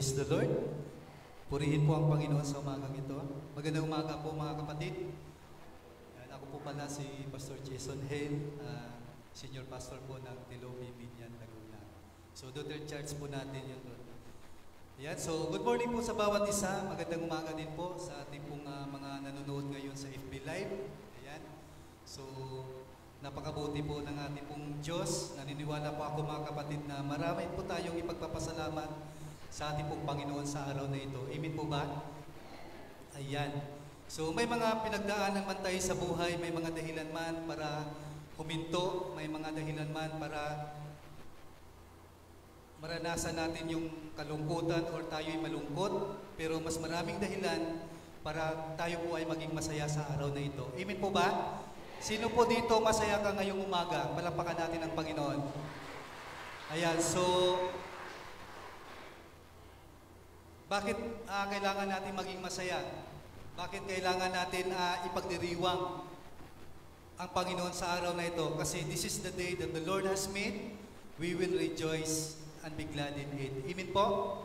Praise the Lord. Purihin po ang Panginoon sa umagang ito. Magandang umaga po mga kapatid. Ako po pala si Pastor Jason Hale, Senior Pastor po ng Tilobi, Binyan, Laguna. So, Duterte Church po natin yun doon. Ayan, so good morning po sa bawat isa. Magandang umaga din po sa ating pong mga nanonood ngayon sa FB Live. Ayan. So, napakabuti po ng ating pong Diyos. Naniniwala po ako mga kapatid na marami po tayong ipagpapasalamat sa ating pong Panginoon sa araw na ito. Amen po ba? Ayan. So may mga pinagdaanan man tayo sa buhay, may mga dahilan man para huminto, may mga dahilan man para maranasan natin yung kalungkutan or tayo'y malungkot, pero mas maraming dahilan para tayo po ay maging masaya sa araw na ito. Amen po ba? Sino po dito masaya ka ngayong umaga? Palakpakan natin ang Panginoon. Ayan, so bakit kailangan natin maging masaya? Bakit kailangan natin ipagdiriwang ang Panginoon sa araw na ito? Kasi this is the day that the Lord has made. We will rejoice and be glad in it. Amen po?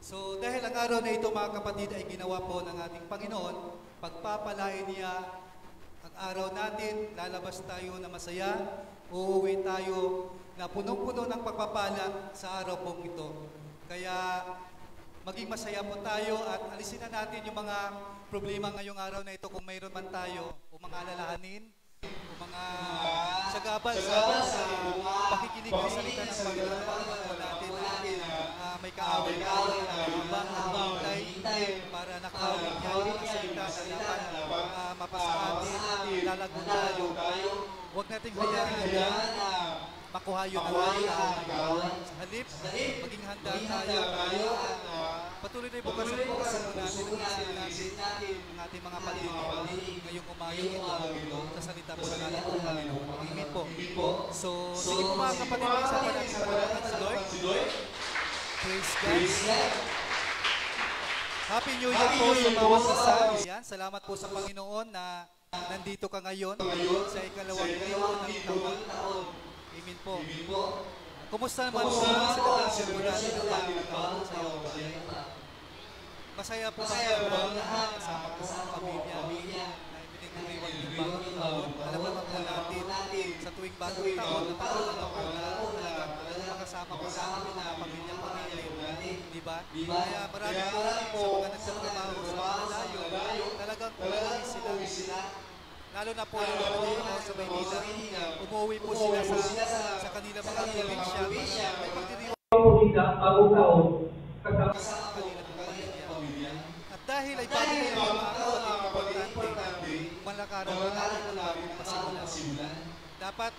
So dahil ang araw na ito mga kapatid ay ginawa po ng ating Panginoon, pagpapalain niya ang araw natin, lalabas tayo na masaya, uuwi tayo na punong-puno ng pagpapala sa araw pong ito. Kaya maging masaya po tayo at alisin na natin yung mga problema ngayong araw na ito kung mayroon man tayo o mga alalahanin o mga sagabal sa pakikinig ng salita ng Panginoon. Pagpapala natin may kaaway habang naghihintay para nakawin niya yung salita na dapat mapasa atin, lalago tayo. Huwag nating hayaan makuha yun ang sa halip, maging handa tayo. Patuloy na ibukasan po natin ang isip natin ang ating mga palinig ngayong umagang ito sa salita po ng ating Panginoon. Amen po. So, sige po mga kapatid, isa pa natin palalakan si Lord. Praise God. Happy New Year po sa bawat isa. Salamat po sa Panginoon na nandito ka ngayon sa ikalawang linggo ng taon. Amen po. Kumusta naman po sa katansin mo natin ang bagong taon sa iyo? Masaya po lahat kasama po ang pamilya na ibinigdiriwang yung bagong taon. Alam naman po natin sa tuwing bagong taon na pagkakataon po na makasama po sa amin na pamilya. Diba? Kaya marami po sa mga nagtatrabaho sa malayo, talagang umuwi sila. Lalo na po yung mga sa Maynila, umuwi po sila sa kanila mga probinsya. May pagdiriwang po sila bagong taon kasama sa kanilang pamilya. At dahil ay bagay ang mga kapatid importante, malakaran na natin ang bagong pasimulan. Dapat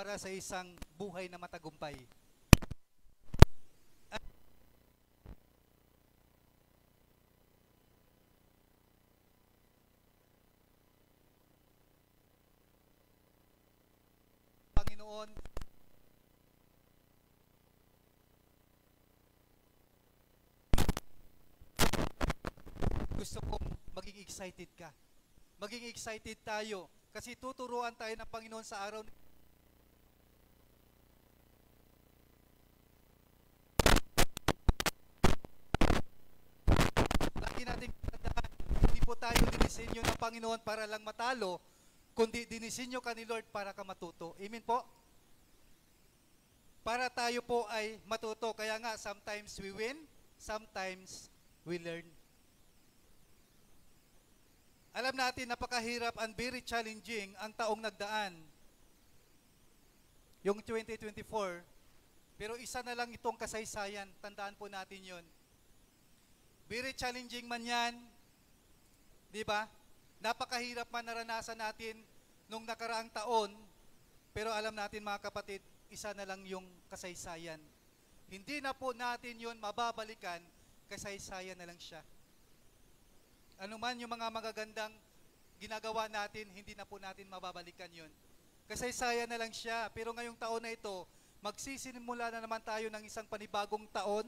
para sa isang buhay na matagumpay. Panginoon, gusto kong maging excited ka. Maging excited tayo kasi tuturuan tayo ng Panginoon sa araw tayo dinisenyo ng Panginoon para lang matalo, kundi dinisenyo ka ni Lord para ka matuto. Amen po? Para tayo po ay matuto. Kaya nga, sometimes we win, sometimes we learn. Alam natin, napakahirap and very challenging ang taong nagdaan. Yung 2024, pero isa na lang itong kasaysayan. Tandaan po natin yon. Very challenging man yan, di ba? Napakahirap man naranasan natin nung nakaraang taon, pero alam natin mga kapatid, isa na lang yung kasaysayan. Hindi na po natin yon mababalikan, kasaysayan na lang siya. Ano man yung mga magagandang ginagawa natin, hindi na po natin mababalikan yon. Kasaysayan na lang siya. Pero ngayong taon na ito, magsisimula na naman tayo ng isang panibagong taon,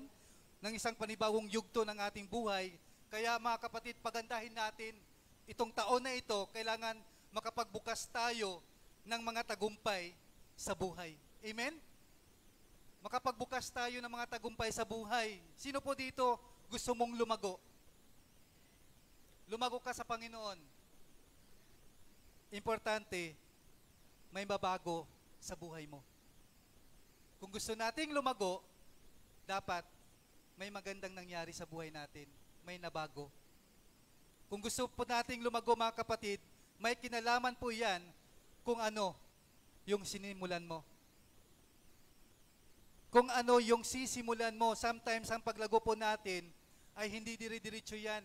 ng isang panibagong yugto ng ating buhay. Kaya mga kapatid, pagandahin natin itong taon na ito, kailangan makapagbukas tayo ng mga tagumpay sa buhay. Amen? Makapagbukas tayo ng mga tagumpay sa buhay. Sino po dito gusto mong lumago? Lumago ka sa Panginoon. Importante, may mabago sa buhay mo. Kung gusto nating lumago, dapat may magandang nangyari sa buhay natin. May nabago. Kung gusto po nating lumago mga kapatid, may kinalaman po yan kung ano yung sinimulan mo. Kung ano yung sisimulan mo. Sometimes ang paglago po natin ay hindi dire-diretso yan.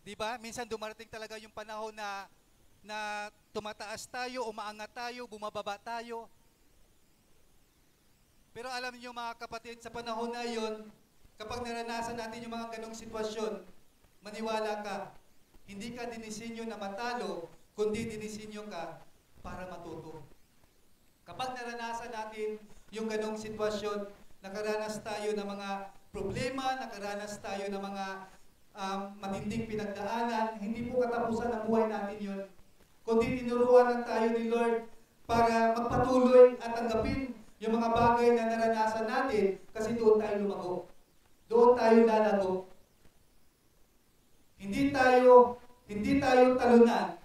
Diba? Minsan dumarating talaga yung panahon na tumataas tayo, umaangat tayo, bumababa tayo. Pero alam niyo mga kapatid, sa panahon na yon, kapag naranasan natin yung mga ganong sitwasyon, maniwala ka, hindi ka dinisenyo na matalo, kundi dinisenyo ka para matuto. Kapag naranasan natin yung ganong sitwasyon, nakaranas tayo ng mga problema, nakaranas tayo ng mga matinding pinagdaanan, hindi po katapusan ng buhay natin yun. Kundi tinuruan lang tayo ni Lord para magpatuloy at tanggapin yung mga bagay na naranasan natin kasi doon tayo lumago. Doon tayo lalago. Hindi tayo talunan.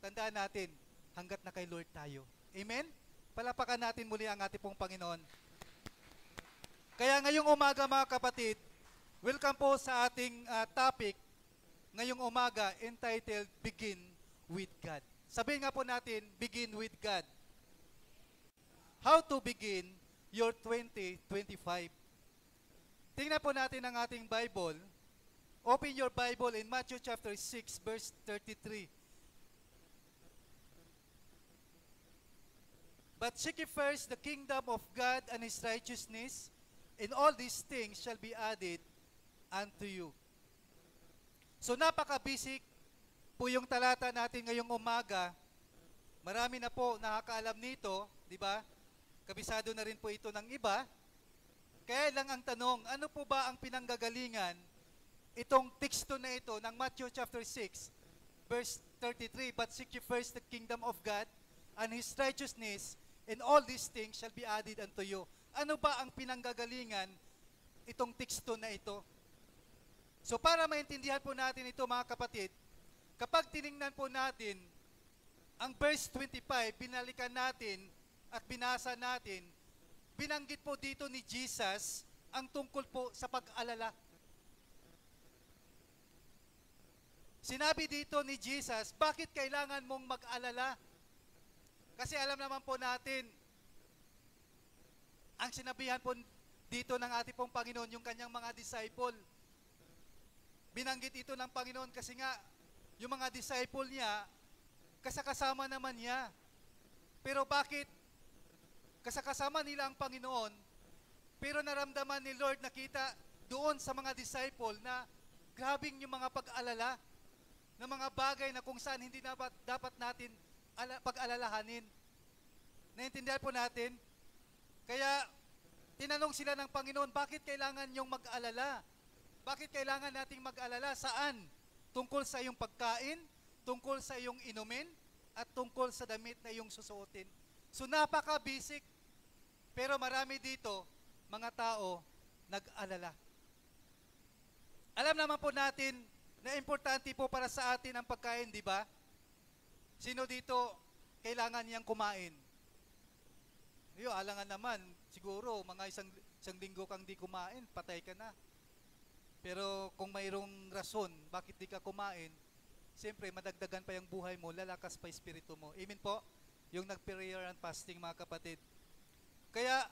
Tandaan natin, hanggat na kay Lord tayo. Amen? Palapakan natin muli ang ating pong Panginoon. Kaya ngayong umaga mga kapatid, welcome po sa ating topic ngayong umaga entitled Begin with God. Sabihin nga po natin, begin with God. How to begin your 2025. Tingnan po natin ang ating Bible. Open your Bible in Matthew chapter 6 verse 33. But seek ye first the kingdom of God and His righteousness, and all these things shall be added unto you. So napaka-basic po yung talata natin ngayong umaga. Marami na po nakakaalam nito, di ba? Kabisado na rin po ito ng iba. Kaya lang ang tanong, ano po ba ang pinanggagalingan itong teksto na ito ng Matthew chapter 6, verse 33, But seek ye first the kingdom of God and His righteousness, and all these things shall be added unto you. Ano ba ang pinanggagalingan itong teksto na ito? So para maintindihan po natin ito mga kapatid, kapag tiningnan po natin ang verse 25, binalikan natin at binasa natin, binanggit po dito ni Jesus ang tungkol po sa pag-alala. Sinabi dito ni Jesus, bakit kailangan mong mag-alala? Kasi alam naman po natin, ang sinabihan po dito ng ating pong Panginoon, yung kanyang mga disciple. Binanggit ito ng Panginoon kasi nga, yung mga disciple niya, kasakasama naman niya. Pero bakit kasakasama nila ang Panginoon, pero naramdaman ni Lord, nakita doon sa mga disciple na grabing yung mga pag-alala, na mga bagay na kung saan hindi dapat natin pag-alalahanin. Naintindihan po natin? Kaya, tinanong sila ng Panginoon, bakit kailangan yung mag-alala? Bakit kailangan nating mag-alala? Saan? Tungkol sa iyong pagkain, tungkol sa iyong inumin, at tungkol sa damit na iyong susuotin. So napaka-basic. Pero marami dito, mga tao, nag-alala. Alam naman po natin na importante po para sa atin ang pagkain, di ba? Sino dito kailangan niyang kumain? Alangan naman, siguro mga isang linggo kang di kumain, patay ka na. Pero kung mayroong rason, bakit di ka kumain, siyempre madagdagan pa yung buhay mo, lalakas pa espiritu mo. Amen po? Yung nag-prayer and fasting, mga kapatid. Kaya,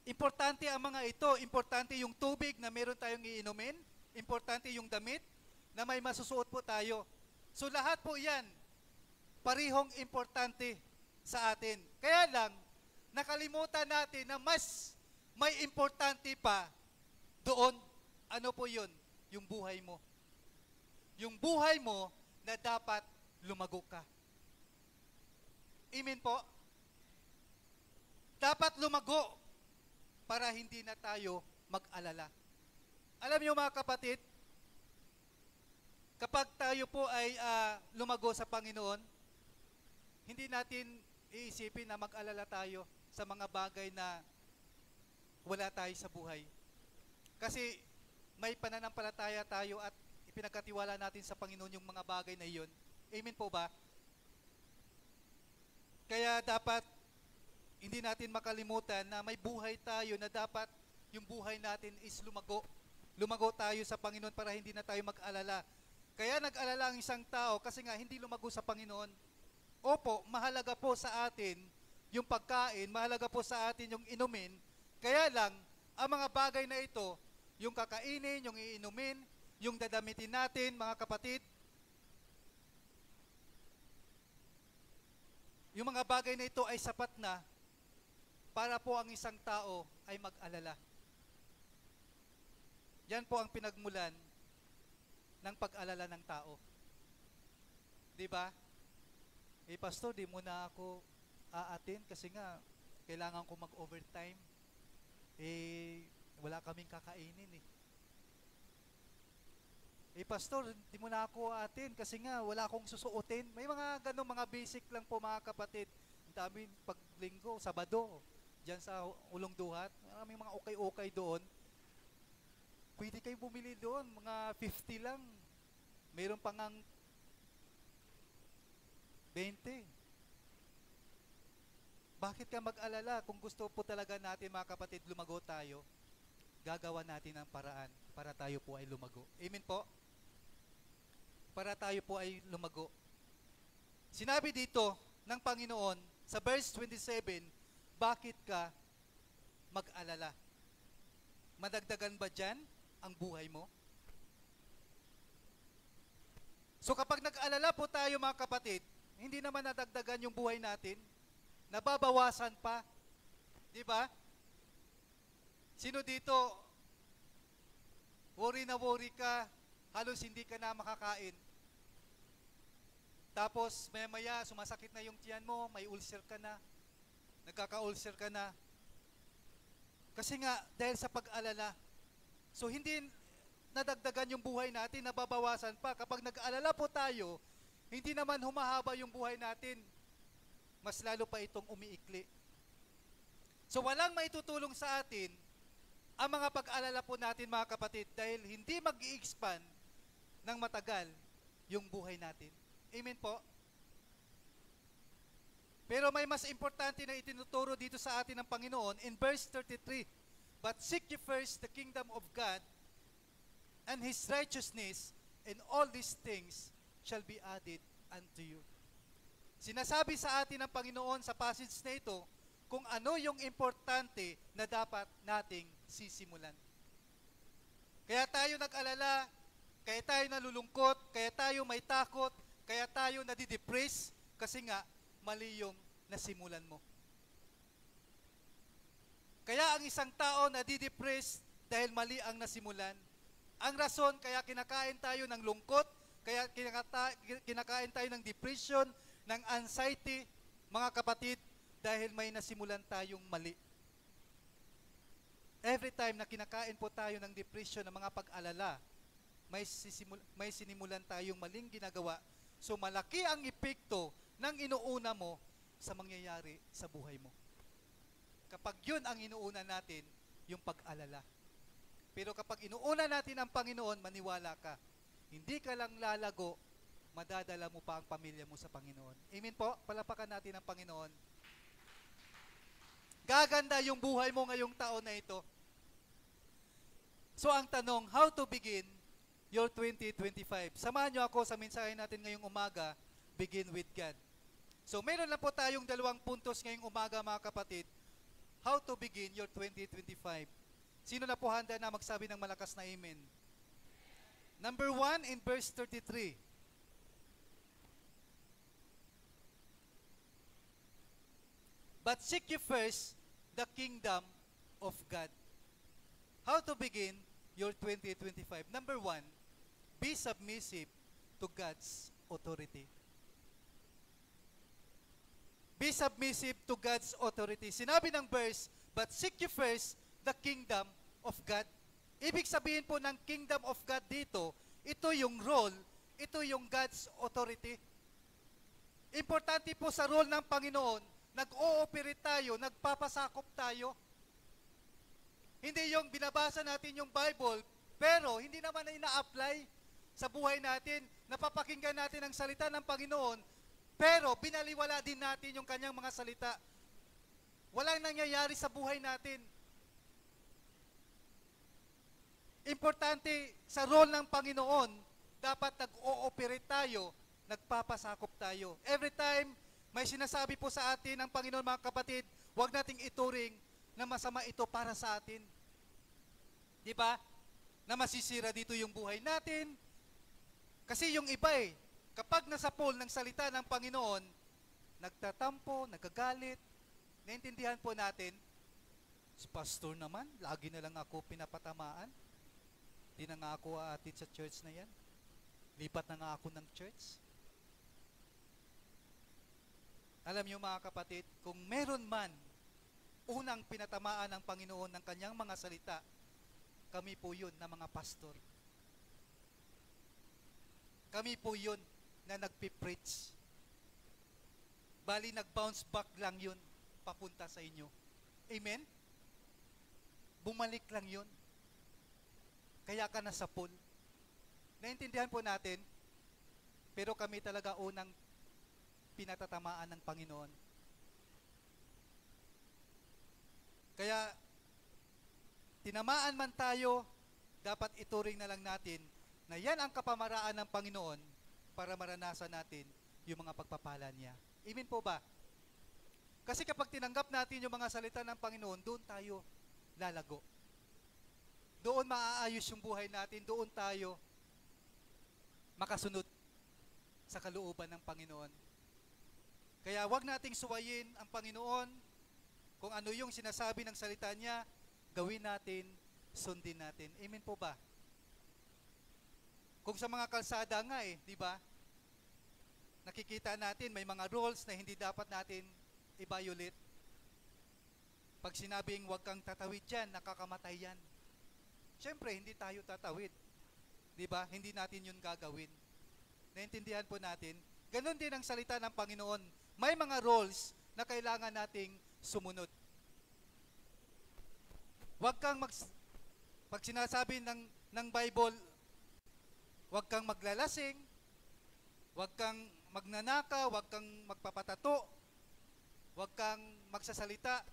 importante ang mga ito. Importante yung tubig na meron tayong iinumin. Importante yung damit na may masusuot po tayo. So lahat po yan, parihong importante sa atin. Kaya lang, nakalimutan natin na mas may importante pa doon. Ano po yun? Yung buhay mo. Yung buhay mo na dapat lumago ka. Amen po? Dapat lumago para hindi na tayo mag-alala. Alam niyo mga kapatid, kapag tayo po ay lumago sa Panginoon, hindi natin iisipin na mag-alala tayo sa mga bagay na wala tayo sa buhay. Kasi may pananampalataya tayo at ipinagkatiwala natin sa Panginoon yung mga bagay na iyon. Amen po ba? Kaya dapat hindi natin makalimutan na may buhay tayo na dapat yung buhay natin is lumago. Lumago tayo sa Panginoon para hindi na tayo mag-alala. Kaya nag-alala ang isang tao kasi nga hindi lumago sa Panginoon. Opo, mahalaga po sa atin yung pagkain, mahalaga po sa atin yung inumin. Kaya lang, ang mga bagay na ito, yung kakainin, yung iinumin, yung dadamitin natin, mga kapatid, yung mga bagay na ito ay sapat na para po ang isang tao ay mag-alala. Yan po ang pinagmulan ng pag-alala ng tao. Di ba? Pastor, di mo na ako aatin kasi nga kailangan ko mag-overtime. Wala kaming kakainin Pastor, di mo na ako aatin kasi nga wala akong susuotin. May mga ganong mga basic lang po mga kapatid. Ang dami paglinggo, Sabado, dyan sa Ulong Duhat, may mga okay-okay doon. Pwede kayo bumili doon, mga 50 lang. Mayroon pang 20. Bakit ka mag-alala? Kung gusto po talaga natin mga kapatid lumago tayo, gagawa natin ang paraan para tayo po ay lumago. Amen po? Para tayo po ay lumago. Sinabi dito ng Panginoon sa verse 27, bakit ka mag-alala? Madagdagan ba dyan ang buhay mo? So kapag nag-alala po tayo mga kapatid, hindi naman nadagdagan yung buhay natin, nababawasan pa. Di ba? Sino dito, worry na worry ka, halos hindi ka na makakain. Tapos maya-maya sumasakit na yung tiyan mo, may ulcer ka na, nagkaka-ulcer ka na. Kasi nga, dahil sa pag-alala. So hindi nadagdagan yung buhay natin, nababawasan pa. Kapag nag-alala po tayo, hindi naman humahaba yung buhay natin. Mas lalo pa itong umiikli. So walang maitutulong sa atin ang mga pag-alala po natin mga kapatid dahil hindi mag-i-expand ng matagal yung buhay natin. Amen po? Pero may mas importante na itinuturo dito sa atin ng Panginoon in verse 33. But seek ye first the kingdom of God and His righteousness, and all these things shall be added unto you. Sinasabi sa atin ng Panginoon sa passage na ito kung ano yung importante na dapat nating sisimulan. Kaya tayo nag-alala, kaya tayo nalulungkot, kaya tayo may takot, kaya tayo nadidepress, kasi nga, mali yung nasimulan mo. Kaya ang isang tao nadidepress dahil mali ang nasimulan. Ang rason, kaya kinakain tayo ng lungkot, kaya kinakain tayo ng depression, ng anxiety, mga kapatid, dahil may nasimulan tayong mali. Every time na kinakain po tayo ng depression, ng mga pag-alala, may sinimulan tayong maling ginagawa. So malaki ang epekto ng inuuna mo sa mangyayari sa buhay mo. Kapag yun ang inuuna natin, yung pag-alala. Pero kapag inuuna natin ang Panginoon, maniwala ka, hindi ka lang lalago, madadala mo pa ang pamilya mo sa Panginoon. Amen po? Palapakan natin ang Panginoon. Gaganda yung buhay mo ngayong taon na ito. So ang tanong, how to begin your 2025? Samahan nyo ako sa mensahe natin ngayong umaga, begin with God. So meron lang po tayong 2 puntos ngayong umaga mga kapatid, how to begin your 2025. Sino na po handa na magsabi ng malakas na amen? Number 1 in verse 33. But seek ye first the kingdom of God. How to begin your 2025? Number 1, be submissive to God's authority. Be submissive to God's authority. Sinabi ng verse, but seek ye first the kingdom of God. Ibig sabihin po ng kingdom of God dito, ito yung role, ito yung God's authority. Importante po sa role ng Panginoon, nag-ooperate tayo, nagpapasakop tayo. Hindi yung binabasa natin yung Bible, pero hindi naman na ina-apply sa buhay natin. Napapakinggan natin ang salita ng Panginoon, pero binaliwala din natin yung kanyang mga salita. Walang nangyayari sa buhay natin. Importante sa role ng Panginoon, dapat nag-ooperate tayo, nagpapasakop tayo. Every time may sinasabi po sa atin ng Panginoon mga kapatid, huwag nating ituring na masama ito para sa atin. Di ba? Na masisira dito yung buhay natin. Kasi yung iba kapag nasa pool ng salita ng Panginoon, nagtatampo, nagagalit, naintindihan po natin, si pastor naman, lagi na lang ako pinapatamaan. Di na nga ako aatid sa church na yan. Lipat na nga ako ng church. Alam niyo mga kapatid, kung meron man unang pinatamaan ng Panginoon ng kanyang mga salita, kami po yun na mga pastor. Kami po yun na nagpipreach. Bali, nag-bounce back lang yun papunta sa inyo. Amen? Bumalik lang yun. Kaya ka nasa pool. Naintindihan po natin, pero kami talaga unang pinatatamaan ng Panginoon. Kaya, tinamaan man tayo, dapat ituring na lang natin na yan ang kapamaraan ng Panginoon para maranasan natin yung mga pagpapala niya. Amen po ba? Kasi kapag tinanggap natin yung mga salita ng Panginoon, doon tayo lalago. Doon maaayos yung buhay natin, doon tayo makasunod sa kalooban ng Panginoon. Kaya wag nating suwayin ang Panginoon kung ano yung sinasabi ng salita niya, gawin natin, sundin natin. Amen po ba? Kung sa mga kalsada nga di ba? Nakikita natin may mga rules na hindi dapat natin i-violate. Pag sinabing wag kang tatawid dyan, nakakamatay yan. Siyempre, hindi tayo tatawid. Di ba? Hindi natin yun gagawin. Naintindihan po natin? Ganon din ang salita ng Panginoon. May mga rules na kailangan nating sumunod. Huwag kang pag sinasabi ng Bible, huwag kang maglalasing, huwag kang magnanaka, huwag kang magpapatato, huwag kang magsasalita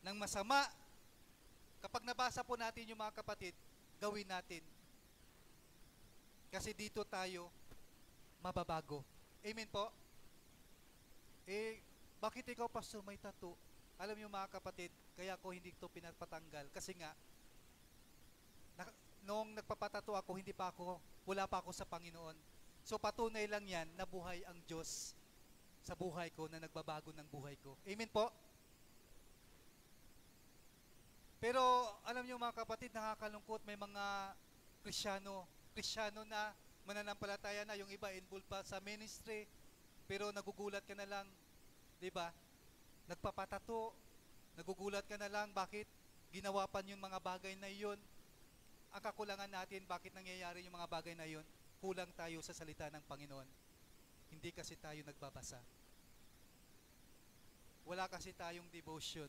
ng masama. Kapag nabasa po natin yung mga kapatid, gawin natin. Kasi dito tayo mababago. Amen po? Bakit ikaw, pastor, may tattoo? Alam niyo mga kapatid, kaya ako hindi ito pinapatanggal. Kasi nga, noong nagpapatato ako, wala pa ako sa Panginoon. So patunay lang yan na buhay ang Diyos sa buhay ko, na nagbabago ng buhay ko. Amen po? Pero alam niyo mga kapatid, nakakalungkot, may mga Kristiyano na mananampalataya na, yung iba involved pa sa ministry, pero nagugulat ka na lang, 'di ba? Nagpapatato, nagugulat ka na lang bakit ginawa pa yung mga bagay na iyon. Ang kakulangan natin, bakit nangyayari yung mga bagay na iyon? Kulang tayo sa salita ng Panginoon. Hindi kasi tayo nagbabasa. Wala kasi tayong devotion.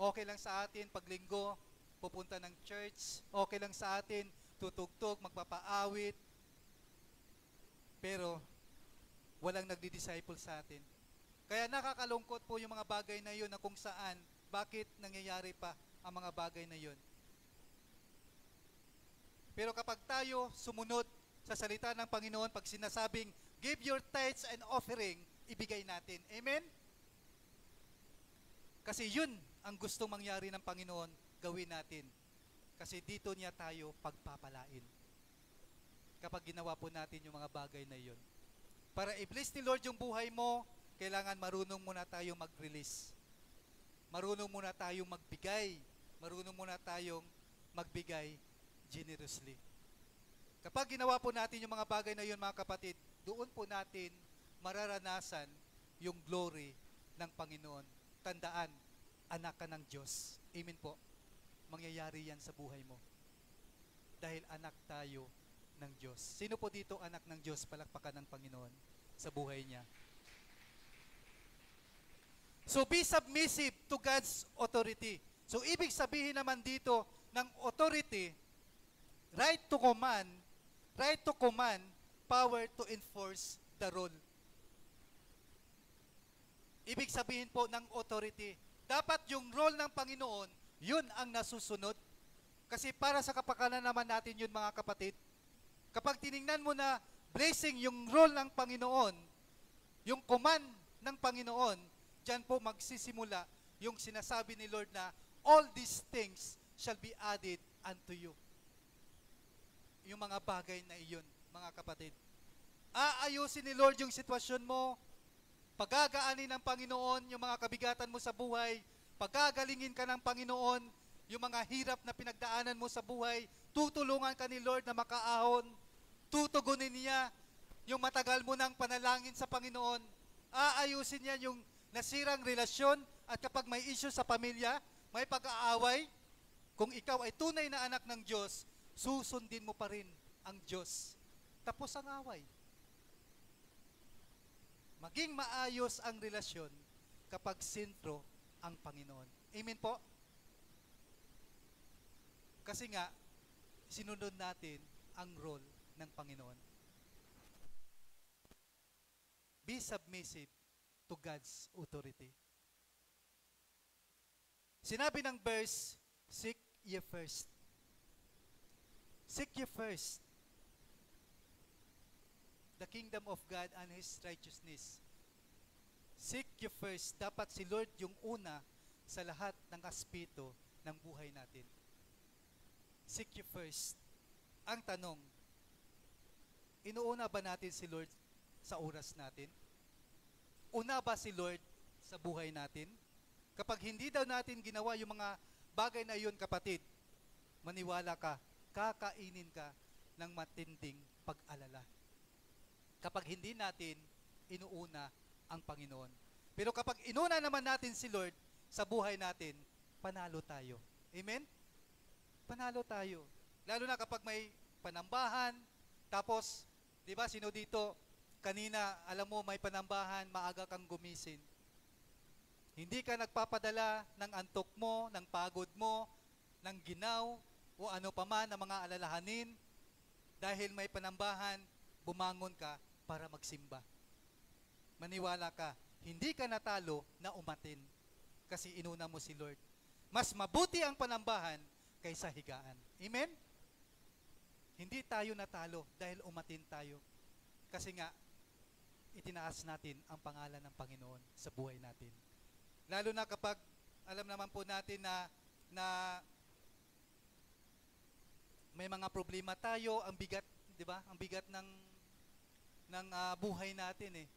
Okay lang sa atin pag linggo, pupunta ng church. Okay lang sa atin tutugtog, magpapaawit. pero walang nagdi-disciple sa atin. Kaya nakakalungkot po yung mga bagay na yun na kung saan, bakit nangyayari pa ang mga bagay na yun. Pero kapag tayo sumunod sa salita ng Panginoon, pag sinasabing, give your tithes and offering, ibigay natin. Amen? Kasi yun ang gustong mangyari ng Panginoon, gawin natin. Kasi dito niya tayo pagpapalain. Kapag ginawa po natin yung mga bagay na yun. Para i-bless ni Lord yung buhay mo, kailangan marunong muna tayong mag-release. Marunong muna tayong magbigay. Marunong muna tayong magbigay generously. Kapag ginawa po natin yung mga bagay na yun, mga kapatid, doon po natin mararanasan yung glory ng Panginoon. Tandaan, anak ka ng Diyos. Amen po. Mangyayari yan sa buhay mo. Dahil anak tayo ng Diyos. Sino po dito anak ng Diyos? Palakpakan ng Panginoon sa buhay niya. So be submissive to God's authority. So ibig sabihin naman dito ng authority, right to command, power to enforce the rule. Ibig sabihin po ng authority, dapat yung role ng Panginoon, yun ang nasusunod. Kasi para sa kapakanan naman natin yun, mga kapatid. Kapag tiningnan mo na blessing yung role ng Panginoon, yung command ng Panginoon, diyan po magsisimula yung sinasabi ni Lord na all these things shall be added unto you. Yung mga bagay na iyon, mga kapatid. Aayusin ni Lord yung sitwasyon mo, pagagaanin ng Panginoon yung mga kabigatan mo sa buhay, pagagalingin ka ng Panginoon, yung mga hirap na pinagdaanan mo sa buhay, tutulungan ka ni Lord na makaahon, tutugunin niya yung matagal mo ng panalangin sa Panginoon, aayusin niya yung nasirang relasyon, at kapag may issue sa pamilya, may pag-aaway, kung ikaw ay tunay na anak ng Diyos, susundin mo pa rin ang Diyos. Tapos ang away. Maging maayos ang relasyon kapag sentro ang Panginoon. Amen po? Kasi nga, sinunod natin ang role ng Panginoon. Be submissive to God's authority. Sinabi ng verse, seek ye first. Seek ye first the kingdom of God and His righteousness. Seek ye first. Dapat si Lord yung una sa lahat ng aspeto ng buhay natin. Seek ye first. Ang tanong, inuuna ba natin si Lord sa oras natin? Una ba si Lord sa buhay natin? Kapag hindi daw natin ginawa yung mga bagay na yun, kapatid, maniwala ka, kakainin ka ng matinding pag-alala. Kapag hindi natin inuuna ang Panginoon. Pero kapag inuna naman natin si Lord sa buhay natin, panalo tayo. Amen? Panalo tayo. Lalo na kapag may panambahan, tapos, di ba, sino dito, kanina, alam mo, may panambahan, maaga kang gumising. Hindi ka nagpapadala ng antok mo, ng pagod mo, ng ginaw, o ano pa man ang mga alalahanin, dahil may panambahan, bumangon ka para magsimba. Maniwala ka, hindi ka natalo na umatin kasi inuna mo si Lord. Mas mabuti ang panambahan kaysa higaan. Amen? Hindi tayo natalo dahil umatin tayo. Kasi nga, itinaas natin ang pangalan ng Panginoon sa buhay natin. Lalo na kapag alam naman po natin na may mga problema tayo, ang bigat, 'di ba? Ang bigat ng buhay natin eh.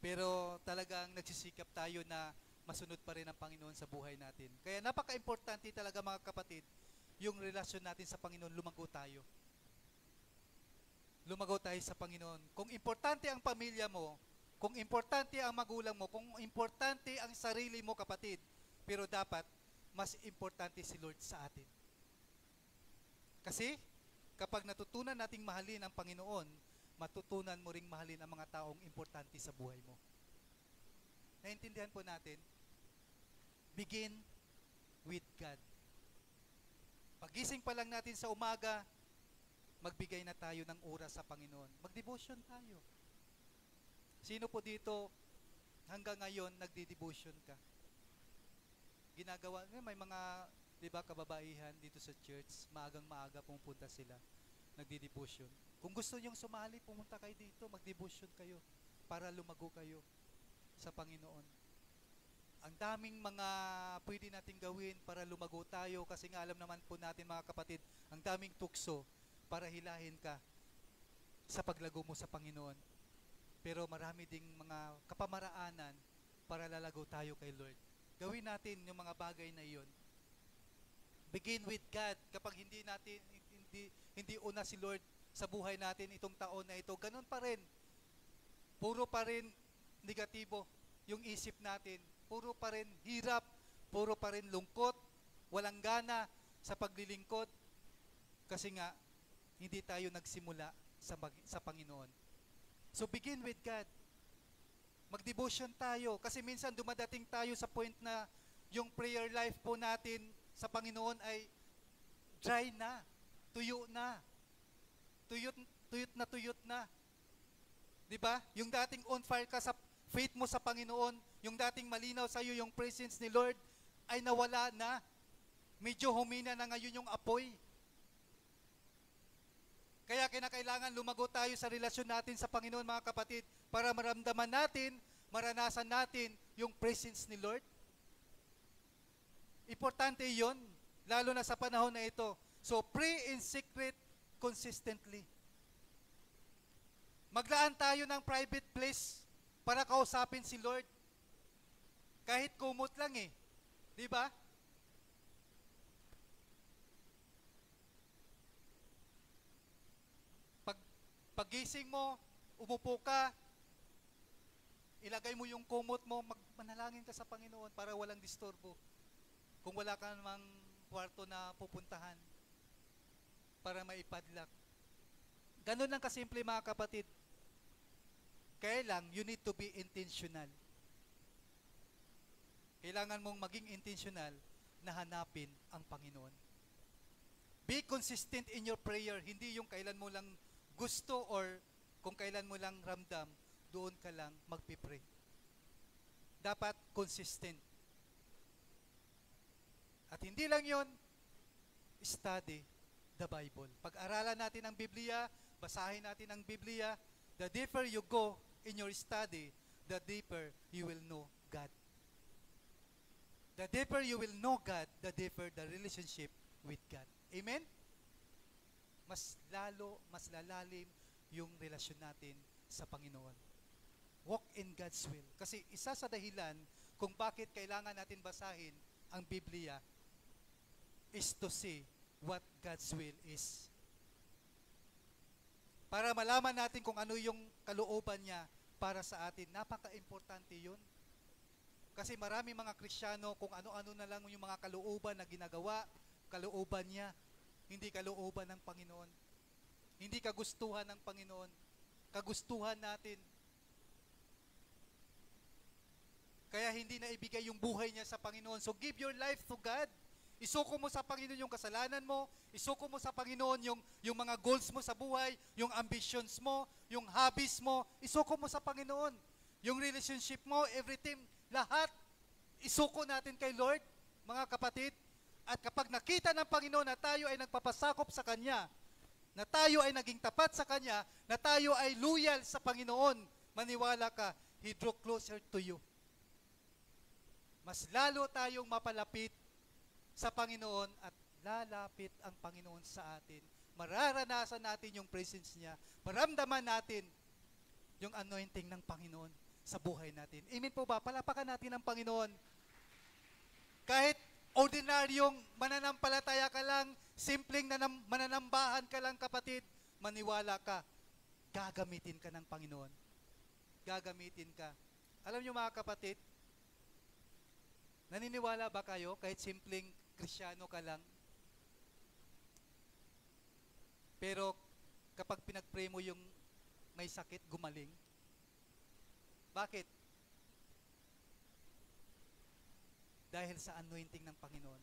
Pero talagang nagsisikap tayo na masunod pa rin ang Panginoon sa buhay natin. Kaya napaka-importante talaga, mga kapatid, yung relasyon natin sa Panginoon, lumago tayo. Lumago tayo sa Panginoon. Kung importante ang pamilya mo, kung importante ang magulang mo, kung importante ang sarili mo, kapatid, pero dapat mas importante si Lord sa atin. Kasi kapag natutunan nating mahalin ang Panginoon, matutunan mo ring mahalin ang mga taong importante sa buhay mo. Naintindihan po natin? Begin with God. Pagising pa lang natin sa umaga, magbigay na tayo ng oras sa Panginoon. Mag-devotion tayo. Sino po dito hanggang ngayon nagdi-devotion ka? Ginagawa, may mga, di ba, kababaihan dito sa church, maagang maaga pumunta sila, nagdi-devotion. Kung gusto nyong sumali, pumunta kayo dito, mag-devotion kayo para lumago kayo sa Panginoon. Ang daming mga pwede nating gawin para lumago tayo kasi nga alam naman po natin mga kapatid, ang daming tukso para hilahin ka sa paglago mo sa Panginoon. Pero marami ding mga kapamaraanan para lalago tayo kay Lord. Gawin natin yung mga bagay na iyon. Begin with God. Kapag hindi una si Lord sa buhay natin itong taon na ito, ganun pa rin. Puro pa rin negatibo yung isip natin. Puro pa rin hirap, puro pa rin lungkot, walang gana sa paglilingkod. Kasi nga, hindi tayo nagsimula sa Panginoon. So begin with God. Mag-devotion tayo. Kasi minsan dumadating tayo sa point na yung prayer life po natin sa Panginoon ay dry na, tuyo na. Tuyot na. Diba? Yung dating on fire ka sa faith mo sa Panginoon, yung dating malinaw sa iyo yung presence ni Lord, ay nawala na. Medyo humina na ngayon yung apoy. Kaya kinakailangan lumago tayo sa relasyon natin sa Panginoon, mga kapatid, para maramdaman natin, maranasan natin yung presence ni Lord. Importante yon, lalo na sa panahon na ito. So, pray in secret consistently. Maglaan tayo ng private place para kausapin si Lord. Kahit kumot lang eh. Di ba? Pagising mo, umupo ka, ilagay mo yung kumot mo, manalangin ka sa Panginoon para walang disturbo. Kung wala ka namang kwarto na pupuntahan para maipadlock. Ganun lang kasimple, mga kapatid. Kaya lang, you need to be intentional. Kailangan mong maging intentional na hanapin ang Panginoon. Be consistent in your prayer, hindi yung kailan mo lang gusto or kung kailan mo lang ramdam, doon ka lang magpipray. Dapat consistent. At hindi lang yon, study the Bible. Pag-aralan natin ang Biblia, basahin natin ang Biblia, the deeper you go in your study, the deeper you will know God. The deeper you will know God, the deeper the relationship with God. Amen? Mas lalo, mas lalalim yung relasyon natin sa Panginoon. Walk in God's will. Kasi isa sa dahilan kung bakit kailangan natin basahin ang Biblia is to see what God's will is. Para malaman natin kung ano yung kalooban niya para sa atin. Napaka-importante yun. Kasi marami mga Kristiyano kung ano-ano na lang yung mga kalooban na ginagawa, kalooban niya, hindi kalooban ng Panginoon. Hindi kagustuhan ng Panginoon. Kagustuhan natin. Kaya hindi na ibigay yung buhay niya sa Panginoon. So give your life to God. Isuko mo sa Panginoon yung kasalanan mo, isuko mo sa Panginoon yung mga goals mo sa buhay, yung ambitions mo, yung hobbies mo, isuko mo sa Panginoon. Yung relationship mo, everything, lahat, isuko natin kay Lord, mga kapatid. At kapag nakita ng Panginoon na tayo ay nagpapasakop sa Kanya, na tayo ay naging tapat sa Kanya, na tayo ay loyal sa Panginoon, maniwala ka, He drew closer to you. Mas lalo tayong mapalapit sa Panginoon at lalapit ang Panginoon sa atin. Mararanasan natin yung presence niya. Maramdaman natin yung anointing ng Panginoon sa buhay natin. Amen po ba? Palapakan natin ang Panginoon. Kahit ordinaryong mananampalataya ka lang, simpleng mananambahan ka lang, kapatid, maniwala ka, gagamitin ka ng Panginoon. Gagamitin ka. Alam niyo, mga kapatid, naniniwala ba kayo kahit simpleng Kristiyano ka lang? Pero kapag pinag-pray mo yung may sakit, gumaling? Bakit? Dahil sa anointing ng Panginoon.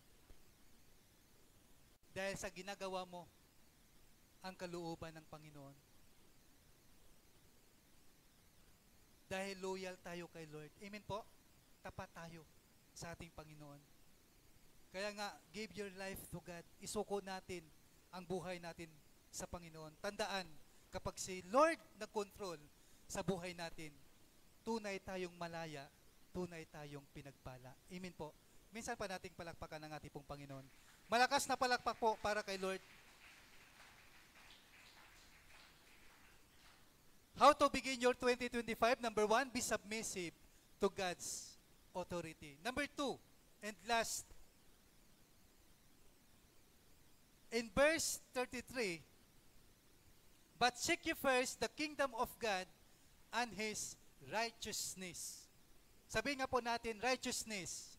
Dahil sa ginagawa mo ang kalooban ng Panginoon. Dahil loyal tayo kay Lord. Amen po? Tapat tayo sa ating Panginoon. Kaya nga, give your life to God. Isuko natin ang buhay natin sa Panginoon. Tandaan, kapag si Lord nag-control sa buhay natin, tunay tayong malaya, tunay tayong pinagpala. Amen po. Minsan pa nating palakpakan ang ating pong Panginoon. Malakas na palakpak po para kay Lord. How to begin your 2025? Number 1, be submissive to God's authority. Number 2, and last, in verse 33, but seek ye first the kingdom of God and His righteousness. Sabihin nga po natin, righteousness.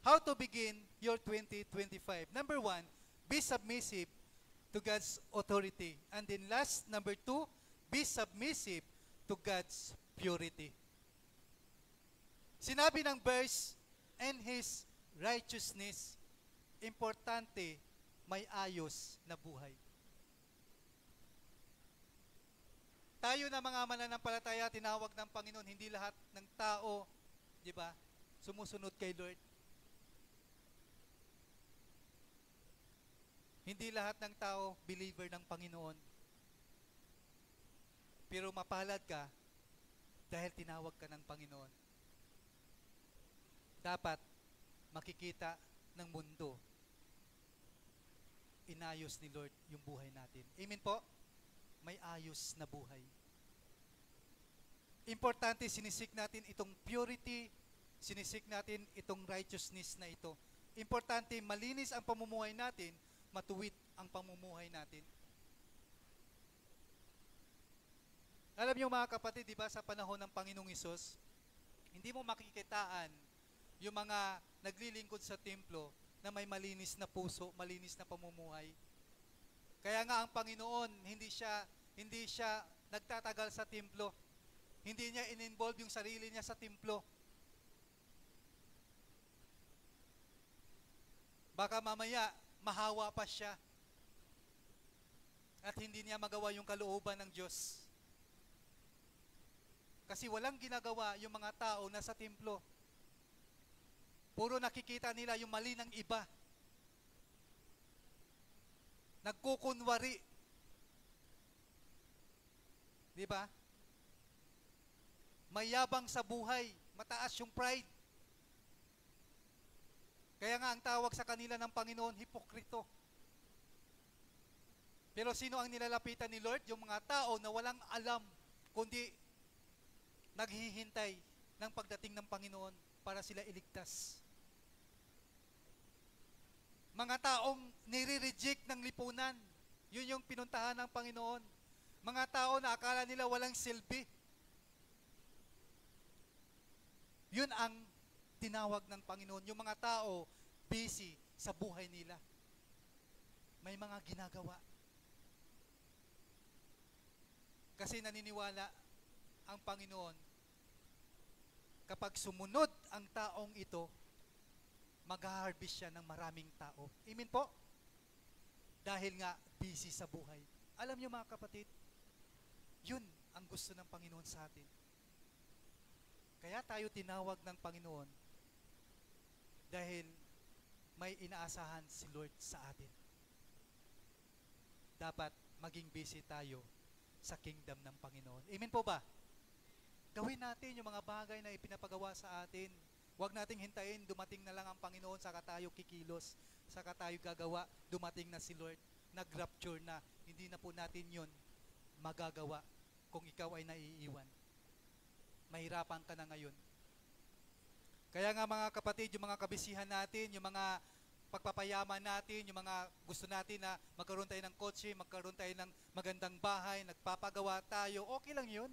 How to begin your 2025? Number 1, be submissive to God's authority. And then last, number 2, be submissive to God's purity. Sinabi ng verse, and His righteousness, importante, may ayos na buhay. Tayo na mga mananampalataya, tinawag ng Panginoon, hindi lahat ng tao, di ba, sumusunod kay Lord. Hindi lahat ng tao believer ng Panginoon. Pero mapalad ka dahil tinawag ka ng Panginoon. Dapat makikita ng mundo, inayos ni Lord yung buhay natin. Amen po? May ayos na buhay. Importante, sinisik natin itong purity, sinisik natin itong righteousness na ito. Importante, malinis ang pamumuhay natin, matuwid ang pamumuhay natin. Alam niyo mga kapatid, di ba, sa panahon ng Panginoong Hesus, hindi mo makikitaan yung mga naglilingkod sa templo na may malinis na puso, malinis na pamumuhay. Kaya nga ang Panginoon, hindi siya nagtatagal sa templo. Hindi niya in-involve yung sarili niya sa templo. Baka mamaya, mahawa pa siya. At hindi niya magawa yung kalooban ng Diyos. Kasi walang ginagawa yung mga tao na sa templo. Puro nakikita nila yung mali ng iba. Nagkukunwari. Di ba? Mayabang sa buhay, mataas yung pride. Kaya nga ang tawag sa kanila ng Panginoon, hipokrito. Pero sino ang nilalapitan ni Lord? Yung mga tao na walang alam, kundi naghihintay ng pagdating ng Panginoon para sila iligtas. Mga taong nire-reject ng lipunan, yun yung pinuntahan ng Panginoon. Mga tao na akala nila walang silbi. Yun ang tinawag ng Panginoon. Yung mga tao, busy sa buhay nila. May mga ginagawa. Kasi naniniwala ang Panginoon, kapag sumunod ang taong ito, mag-harvest siya ng maraming tao. Amen po? Dahil nga, busy sa buhay. Alam niyo mga kapatid, yun ang gusto ng Panginoon sa atin. Kaya tayo tinawag ng Panginoon dahil may inaasahan si Lord sa atin. Dapat maging busy tayo sa kingdom ng Panginoon. Amen po ba? Gawin natin yung mga bagay na ipinapagawa sa atin. Huwag nating hintayin, dumating na lang ang Panginoon, saka tayo kikilos, saka tayo gagawa, dumating na si Lord, nag-rapture na. Hindi na po natin yun magagawa kung ikaw ay naiiwan. Mahirapan ka na ngayon. Kaya nga mga kapatid, yung mga kabisihan natin, yung mga pagpapayaman natin, yung mga gusto natin na magkaroon tayo ng kotse, magkaroon tayo ng magandang bahay, nagpapagawa tayo, okay lang yun.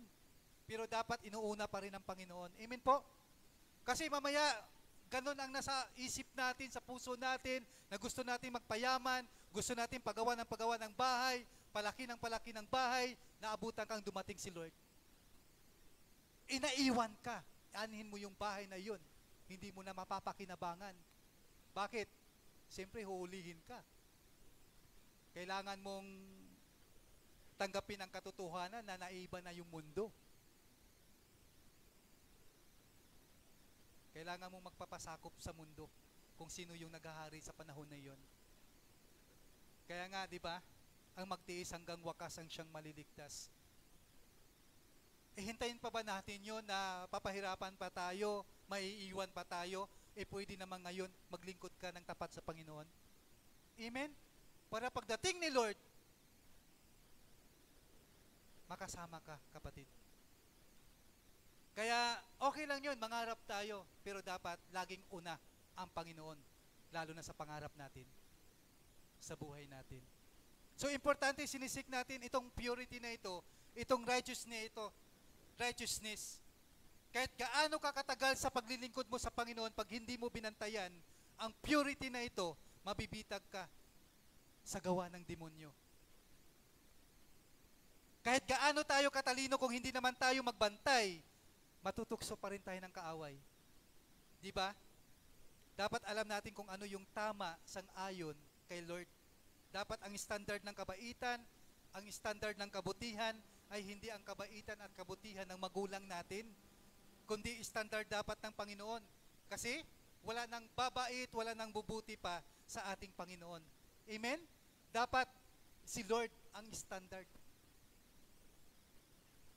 Pero dapat inuuna pa rin ng Panginoon. Amen po? Kasi mamaya, ganun ang nasa isip natin, sa puso natin, na gusto natin magpayaman, gusto natin pagawa ng bahay, palaki ng bahay, naabutan kang dumating si Lord. Inaiwan ka, anuhin mo yung bahay na yun, hindi mo na mapapakinabangan. Bakit? Siyempre, huulihin ka. Kailangan mong tanggapin ang katotohanan na naiba na yung mundo. Kailangan mong magpapasakop sa mundo kung sino yung naghahari sa panahon na iyon. Kaya nga, di ba, ang magtiis hanggang wakas ang siyang maliligtas. Hintayin pa ba natin yun na papahirapan pa tayo, maiiwan pa tayo, pwede naman ngayon maglingkod ka ng tapat sa Panginoon? Amen? Para pagdating ni Lord, makasama ka, kapatid. Kaya okay lang yun, mangarap tayo, pero dapat laging una ang Panginoon, lalo na sa pangarap natin, sa buhay natin. So importante, sinisik natin itong purity na ito, itong righteousness. Kahit gaano ka katagal sa paglilingkod mo sa Panginoon, pag hindi mo binantayan ang purity na ito, mabibitag ka sa gawa ng demonyo. Kahit gaano tayo katalino, kung hindi naman tayo magbantay, matutukso pa rin tayo ng kaaway. Di ba? Dapat alam natin kung ano yung tama sang-ayon kay Lord. Dapat ang standard ng kabaitan, ang standard ng kabutihan, ay hindi ang kabaitan at kabutihan ng magulang natin, kundi standard dapat ng Panginoon. Kasi wala nang babait, wala nang bubuti pa sa ating Panginoon. Amen? Dapat si Lord ang standard.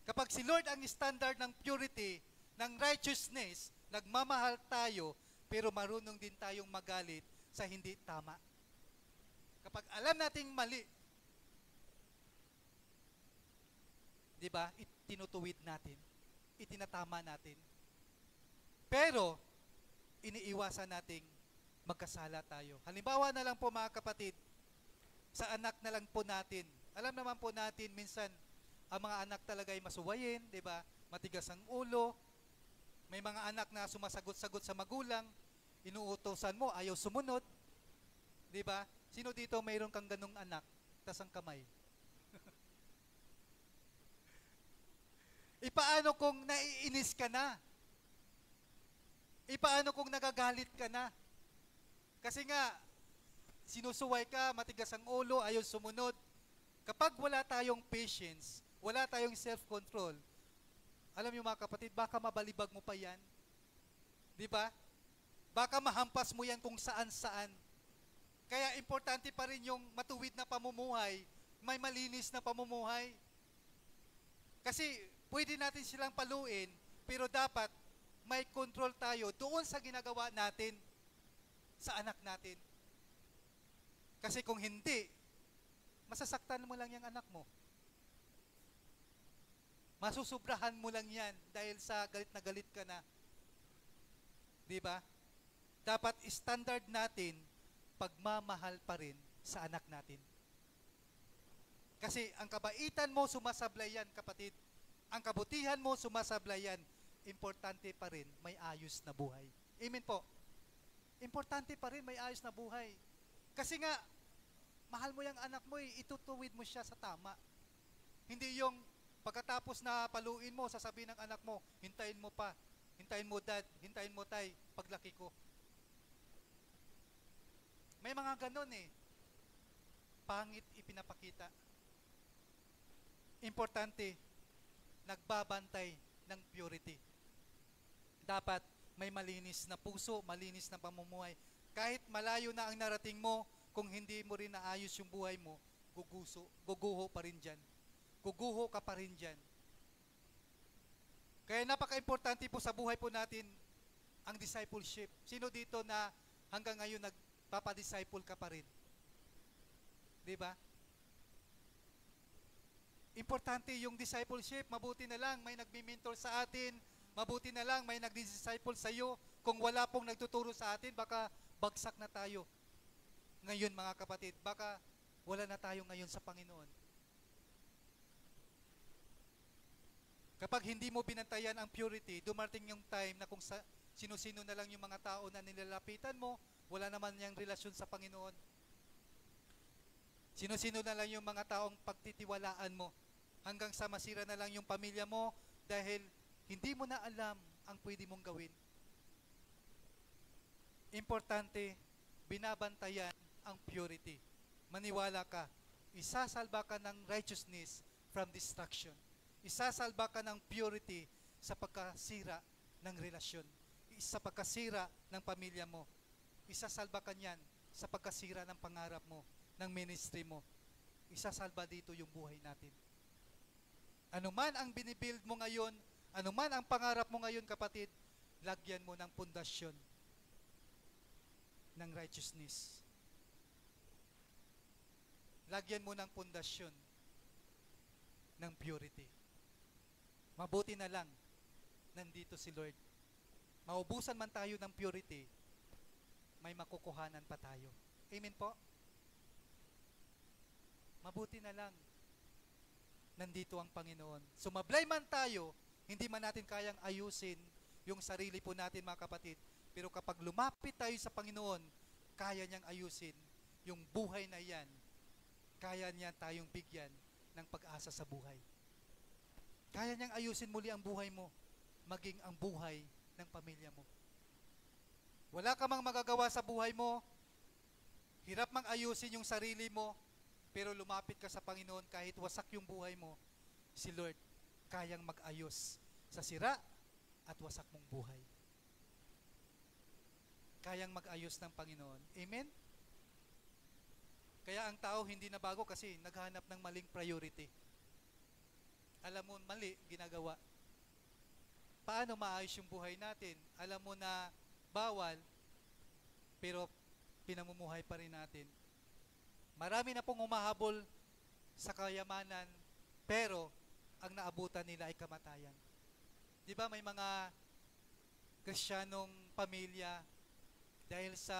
Kapag si Lord ang standard ng purity, ng righteousness, nagmamahal tayo, pero marunong din tayong magalit sa hindi tama. Kapag alam nating mali, di ba, tinutuwid natin, itinatama natin. Pero, iniiwasan nating magkasala tayo. Halimbawa na lang po mga kapatid, sa anak na lang po natin. Alam naman po natin, minsan, ang mga anak talaga ay masuwayin, di ba? Matigas ang ulo. May mga anak na sumasagot-sagot sa magulang, inuutosan mo, ayaw sumunod. Di ba? Sino dito mayroon kang ganung anak? Tas ang kamay. Ipaano kung naiinis ka na? Ipaano kung nagagalit ka na? Kasi nga, sinusuway ka, matigas ang ulo, ayaw sumunod. Kapag wala tayong patience, wala tayong self-control, alam niyo mga kapatid, baka mabalibag mo pa yan. Di ba? Baka mahampas mo yan kung saan-saan. Kaya importante pa rin yung matuwid na pamumuhay, may malinis na pamumuhay. Kasi pwede natin silang paluin, pero dapat may control tayo doon sa ginagawa natin sa anak natin. Kasi kung hindi, masasaktan mo lang yung anak mo. Masusubrahan mo lang yan dahil sa galit na galit ka na. Di ba? Dapat standard natin, pagmamahal pa rin sa anak natin. Kasi ang kabaitan mo, sumasablay yan, kapatid. Ang kabutihan mo, sumasablay yan. Importante pa rin, may ayos na buhay. Amen po. Importante pa rin, may ayos na buhay. Kasi nga, mahal mo yung anak mo, itutuwid mo siya sa tama. Hindi yung pagkatapos na paluin mo, sasabihin ng anak mo, hintayin mo pa, hintayin mo dad, hintayin mo tay, paglaki ko. May mga ganon eh. Pangit ipinapakita. Importante, nagbabantay ng purity. Dapat may malinis na puso, malinis na pamumuhay. Kahit malayo na ang narating mo, kung hindi mo rin naayos yung buhay mo, guguho pa rin dyan. Guguho ka pa rin dyan. Kaya napaka-importante po sa buhay po natin ang discipleship. Sino dito na hanggang ngayon nagpapadisciple ka pa rin? Diba? Importante yung discipleship. Mabuti na lang may nagmi-mentor sa atin. Mabuti na lang may nagdi-disciple sa iyo. Kung wala pong nagtuturo sa atin, baka bagsak na tayo. Ngayon mga kapatid, baka wala na tayo ngayon sa Panginoon. Kapag hindi mo binantayan ang purity, dumating yung time na kung sino-sino na lang yung mga tao na nilalapitan mo, wala naman yung relasyon sa Panginoon. Sino-sino na lang yung mga taong pagtitiwalaan mo, hanggang sa masira na lang yung pamilya mo dahil hindi mo na alam ang pwede mong gawin. Importante, binabantayan ang purity. Maniwala ka, Isasalba ka ng righteousness from destruction. Isasalba ka ng purity sa pagkasira ng relasyon. Sa pagkasira ng pamilya mo. Isasalba ka niyan sa pagkasira ng pangarap mo, ng ministry mo. Isasalba dito yung buhay natin. Ano man ang binibuild mo ngayon, ano man ang pangarap mo ngayon, kapatid, lagyan mo ng pundasyon ng righteousness. Lagyan mo ng pundasyon ng purity. Mabuti na lang, nandito si Lord. Maubusan man tayo ng purity, may makukuhanan pa tayo. Amen po? Mabuti na lang, nandito ang Panginoon. Sumablay man tayo, hindi man natin kayang ayusin yung sarili po natin, mga kapatid. Pero kapag lumapit tayo sa Panginoon, kaya niyang ayusin yung buhay na yan. Kaya niya tayong bigyan ng pag-asa sa buhay. Kaya niyang ayusin muli ang buhay mo, maging ang buhay ng pamilya mo. Wala ka mang magagawa sa buhay mo, hirap mang ayusin yung sarili mo, pero lumapit ka sa Panginoon kahit wasak yung buhay mo, si Lord kayang mag-ayos sa sira at wasak mong buhay. Kayang mag-ayos ng Panginoon. Amen? Kaya ang tao hindi na bago kasi naghahanap ng maling priority. Alam mo, mali, ginagawa. Paano maayos yung buhay natin? Alam mo na bawal, pero pinamumuhay pa rin natin. Marami na pong umahabol sa kayamanan, pero ang naabutan nila ay kamatayan. Di ba may mga Kristiyanong pamilya, dahil sa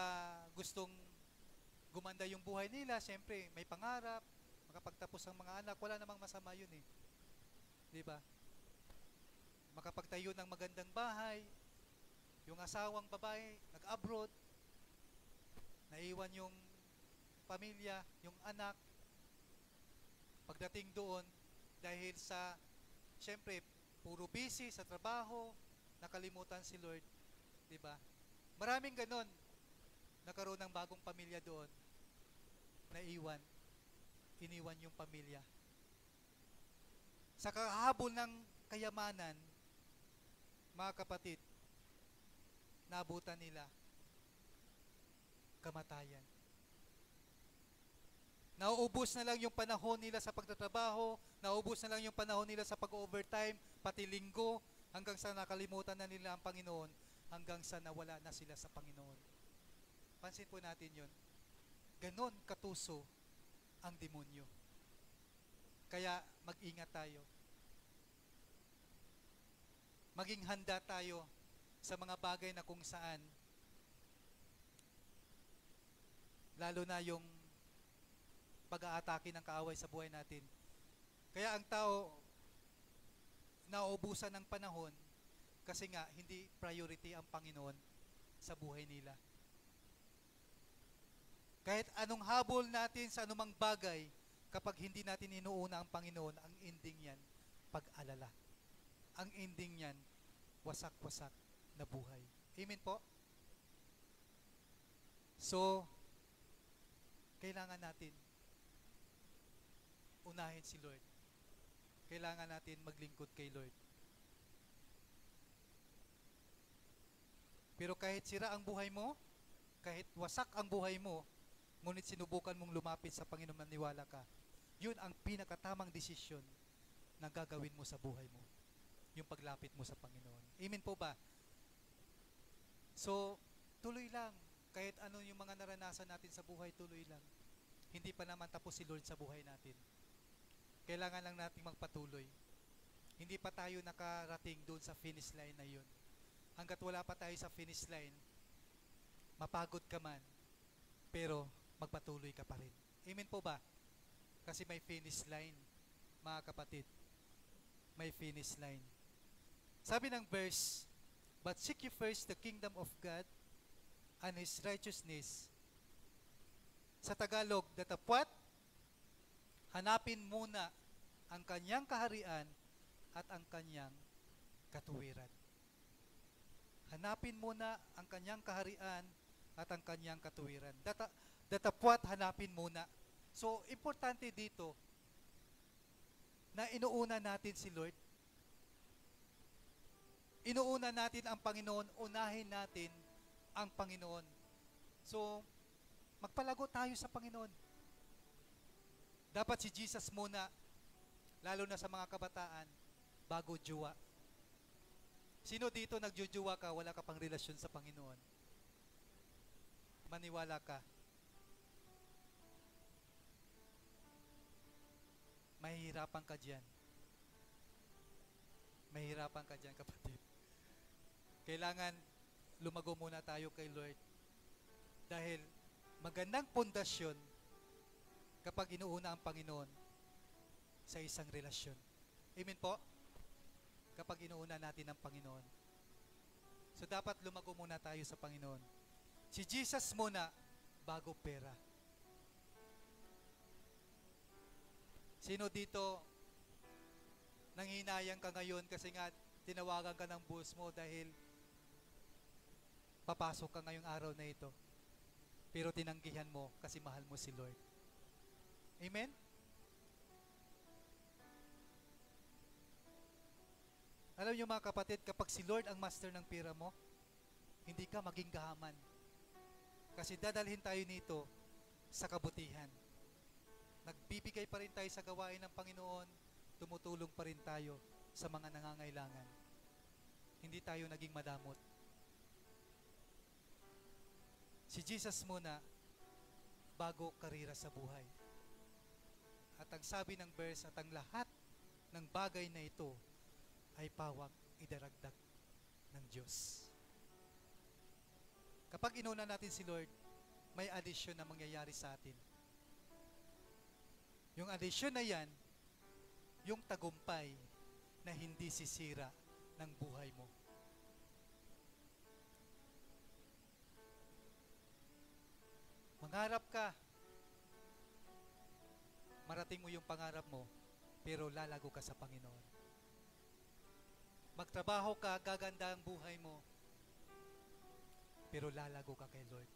gustong gumanda yung buhay nila, siyempre may pangarap, makapagtapos ang mga anak, wala namang masama yun eh. Di ba? Makapagtayo ng magandang bahay, yung asawang babae, nag-abroad, naiwan yung pamilya, yung anak, pagdating doon, dahil sa, siyempre, puro busy sa trabaho, nakalimutan si Lord, di ba? Maraming ganon, nakaroon ng bagong pamilya doon, iniwan yung pamilya. Sa kahabol ng kayamanan, mga kapatid, naabutan nila kamatayan. Nauubos na lang yung panahon nila sa pagtatrabaho, nauubos na lang yung panahon nila sa pag-overtime, pati linggo, hanggang sa nakalimutan na nila ang Panginoon, hanggang sa nawala na sila sa Panginoon. Pansin po natin yun. Ganon katuso ang demonyo. Kaya mag-ingat tayo. Maging handa tayo sa mga bagay na kung saan, lalo na yung pag-aatake ng kaaway sa buhay natin. Kaya ang tao, nauubusan ng panahon kasi nga hindi priority ang Panginoon sa buhay nila. Kahit anong habol natin sa anumang bagay, kapag hindi natin inuuna ang Panginoon, ang ending yan, pag-alala. Ang ending yan, wasak-wasak na buhay. Amen po? So, kailangan natin unahin si Lord. Kailangan natin maglingkod kay Lord. Pero kahit sira ang buhay mo, kahit wasak ang buhay mo, ngunit sinubukan mong lumapit sa Panginoon, maniwala ka, yun ang pinakatamang desisyon na gagawin mo sa buhay mo. Yung paglapit mo sa Panginoon. Amen po ba? So, tuloy lang. Kahit ano yung mga naranasan natin sa buhay, tuloy lang. Hindi pa naman tapos si Lord sa buhay natin. Kailangan lang nating magpatuloy. Hindi pa tayo nakarating doon sa finish line na yun. Hanggat wala pa tayo sa finish line, mapagod ka man, pero magpatuloy ka pa rin. Amen po ba? Kasi may finish line, mga kapatid. May finish line. Sabi ng verse, "But seek ye first the kingdom of God and His righteousness." Sa Tagalog, datapwat, hanapin muna ang kanyang kaharian at ang kanyang katuwiran. Hanapin muna ang kanyang kaharian at ang kanyang katuwiran. Datapwat, hanapin muna. So, importante dito na inuuna natin si Lord. Inuuna natin ang Panginoon, unahin natin ang Panginoon. So, magpalago tayo sa Panginoon. Dapat si Jesus muna, lalo na sa mga kabataan, bago jowa. Sino dito nagjujuwa ka, wala ka pang relasyon sa Panginoon? Maniwala ka. Mahihirapan ka dyan. Mahihirapan ka dyan, kapatid. Kailangan lumago muna tayo kay Lord. Dahil magandang pundasyon kapag inuuna ang Panginoon sa isang relasyon. Amen po? Kapag inuuna natin ang Panginoon. So dapat lumago muna tayo sa Panginoon. Si Jesus muna bago pera. Sino dito nanghinayang ka ngayon kasi nga tinawagan ka ng boss mo dahil papasok ka ngayong araw na ito, pero tinanggihan mo kasi mahal mo si Lord. Amen? Alam niyo mga kapatid, kapag si Lord ang master ng pera mo, hindi ka maging gahaman. Kasi dadalhin tayo nito sa kabutihan. Nagbibigay pa rin tayo sa gawain ng Panginoon, tumutulong pa rin tayo sa mga nangangailangan. Hindi tayo naging madamot. Si Jesus muna, bago karira sa buhay. At ang sabi ng verse, at ang lahat ng bagay na ito ay pawang idaragdag ng Diyos. Kapag inuna natin si Lord, may addition na mangyayari sa atin. Yung addition na yan, yung tagumpay na hindi sisira ng buhay mo. Mangarap ka. Marating mo yung pangarap mo, pero lalago ka sa Panginoon. Magtrabaho ka, gaganda ang buhay mo, pero lalago ka kay Lord.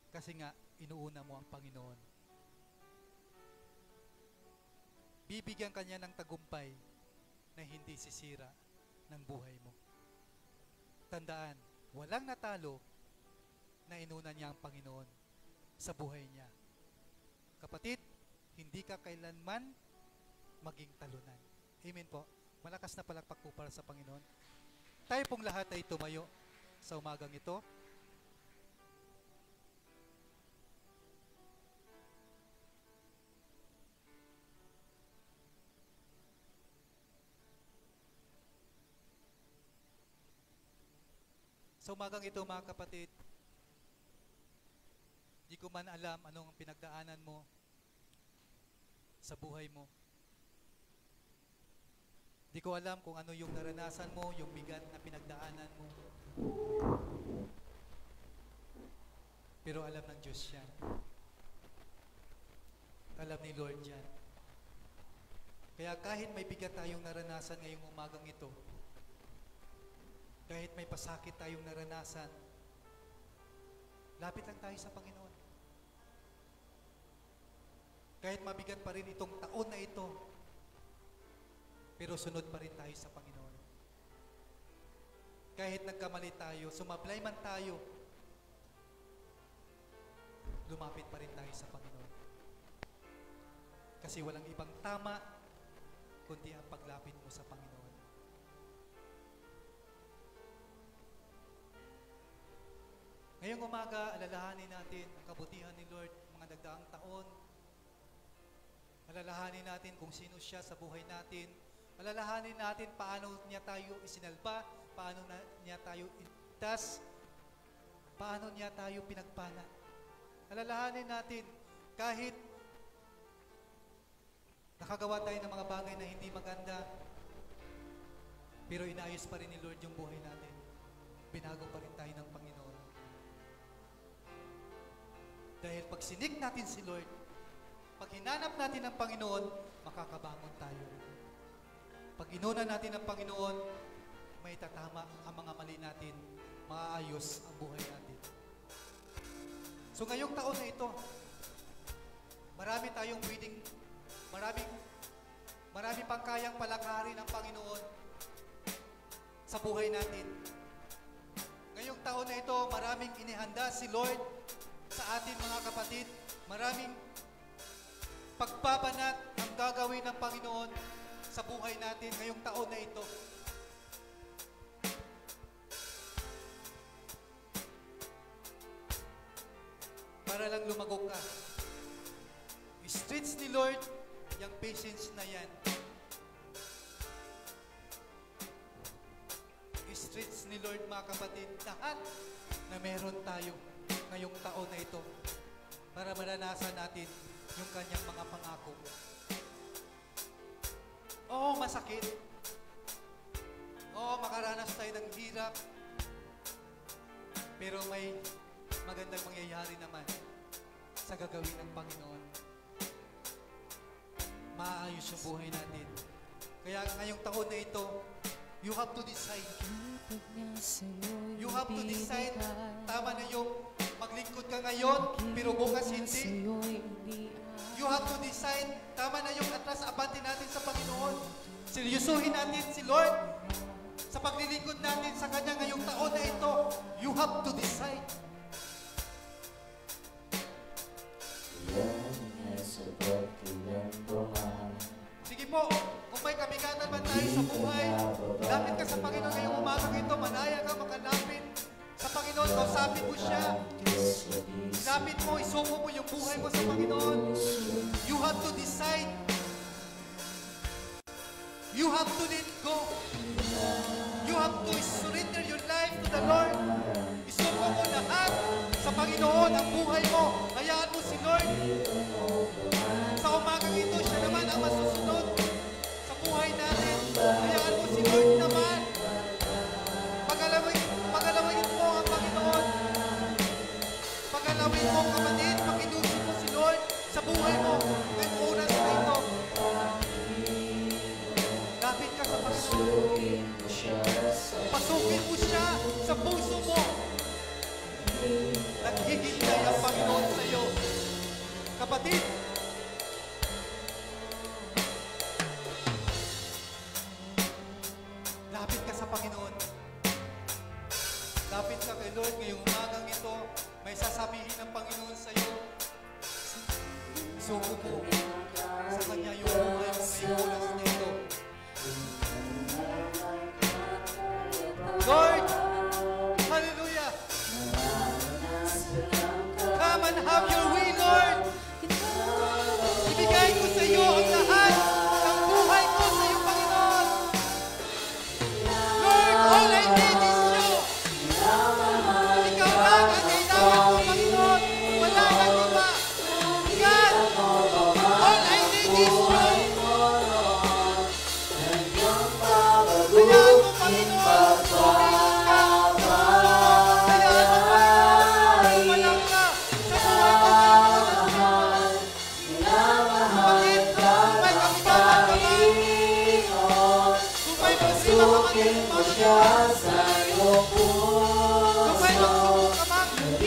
Kasi nga, inuuna mo ang Panginoon. Bibigyan ka niya ng tagumpay na hindi sisira ng buhay mo. Tandaan, walang natalo na inuna niya ang Panginoon sa buhay niya. Kapatid, hindi ka kailanman maging talunan. Amen po. Malakas na palakpak po para sa Panginoon. Tayo pong lahat ay tumayo sa umagang ito. Sa umagang ito, mga kapatid, di ko man alam anong pinagdaanan mo sa buhay mo. Di ko alam kung ano yung naranasan mo, yung bigat na pinagdaanan mo. Pero alam ng Diyos yan. Alam ni Lord yan. Kaya kahit may bigat tayong naranasan ngayong umagang ito, kahit may pasakit tayong naranasan, lapit lang tayo sa Panginoon. Kahit mabigat pa rin itong taon na ito, pero sunod pa rin tayo sa Panginoon. Kahit nagkamali tayo, sumablay man tayo, lumapit pa rin tayo sa Panginoon. Kasi walang ibang tama, kundi ang paglapit mo sa Panginoon. Ngayong umaga, alalahanin natin ang kabutihan ni Lord mga nagdaang taon. Alalahanin natin kung sino siya sa buhay natin. Alalahanin natin paano niya tayo isinalba, paano niya tayo itas, paano niya tayo pinagpala. Alalahanin natin kahit nakagawa tayo ng mga bagay na hindi maganda, pero inaayos pa rin ni Lord yung buhay natin. Binago pa rin tayo ng Panginoon. Dahil pag sinig natin si Lord, pag hinanap natin ang Panginoon, makakabangon tayo. Pag inuna natin ang Panginoon, may tatama ang mga mali natin, maaayos ang buhay natin. So ngayong taon na ito, marami tayong pwedeng, marami pang kayang palakarin ng Panginoon sa buhay natin. Ngayong taon na ito, maraming inihanda si Lord sa atin mga kapatid. Maraming pagbabanat ang gagawin ng Panginoon sa buhay natin ngayong taon na ito. Para lang lumagok ka. Streets ni Lord, yung patience na yan. Streets ni Lord, mga kapatid, lahat na meron tayo ngayong taon na ito para maranasan natin yung kanyang mga pangako. Oo, masakit. Oo, makaranas tayo ng hirap. Pero may magandang mangyayari naman sa gagawin ng Panginoon. Maayos yung buhay natin. Kaya ngayong taon na ito, you have to decide. You have to decide. Tama na yung maglingkod ka ngayon, pero bukas hindi. You have to decide. Tama na yung atras abante natin sa Panginoon. Seryosohin natin si Lord sa paglilingkod natin sa Kanya ngayong taon na ito. You have to decide. Sige po, kung may kabigatan man tayo sa buhay, lapit ka sa Panginoon ngayong umagang ito, manaya ka, makalapit sa Panginoon, kausapin mo siya. Lapit mo, isuko mo yung buhay mo sa Panginoon. You have to decide. You have to let go. You have to surrender your life to the Lord. Isuko mo lahat sa Panginoon ang buhay mo. Hayaan mo si Lord. Sa umagang ito, siya naman ang masusunod sa buhay natin. Hayaan mo si Lord naman. Pagalawin mo ang Panginoon. Pagalawin mo, kapatid, pakinusin mo si Lord sa buhay mo. Ngayong oras na ito. Lapit ka sa Panginoon. Pasukin mo siya sa puso mo. Naghihintay ang Panginoon sa iyo. Kapatid, lapit ka sa Panginoon. Lapit ka kay Lord ngayong umagang ito. May sasabihin ng Panginoon sa iyo. Isuko mo sa Kanya yung buhay mo ngayong oras na ito. Lord, hallelujah. Come and have your way, Lord. Ibigay ko sa iyo ang lahat ng buhay ko sa iyo, Panginoon. Lord, all I need is you. Ikaw lang ang kailangan ko, Panginoon. Wala nang iba. God, all I need is you. Hayaan mo, Panginoon.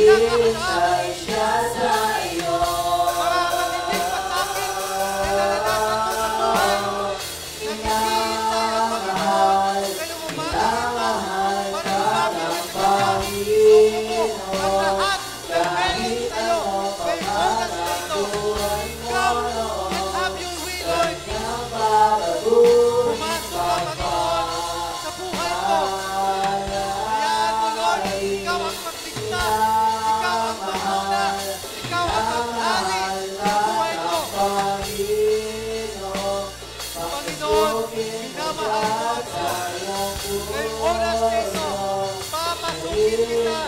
Hintay siya sa iyo. Mga matinding pasakit na nalalasan ko sa buhay. Naghihintay ang Panginoon. Ngayong umagang ito, para lumapit ka sa Kanya. Suko mo ang lahat ng meron sa iyo. Ngayong oras na ito. Come and have your way, Lord. Pumasok ka, Panginoon, sa buhay ko. Hayaan mo, Lord, ikaw ang magligtas. Ikaw ang mamuna. Ikaw ang maghari sa buhay ko. Panginoon, minamahal ko ako. Ngayong oras na ito, papasukin kita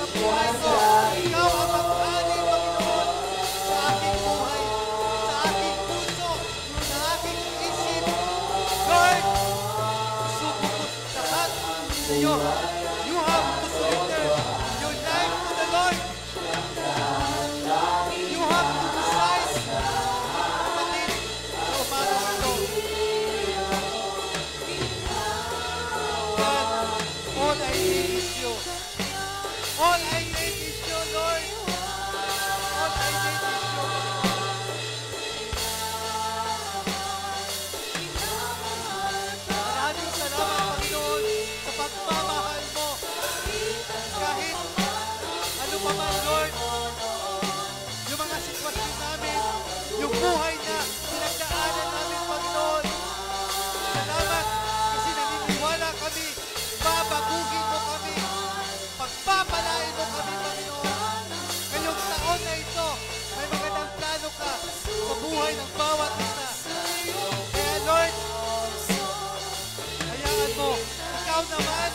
sa buhay ko. Ikaw ang maghari, Panginoon, sa aking buhay, sa aking puso, sa aking isip. Lord, isuko ko lahat sa iyo. You have to surrender your life to the Lord. You have to decide. Kapatid, sa umagang ito. God, all I need is you. buhay ng bawat isa. Kaya Lord, hayaan mo, ikaw naman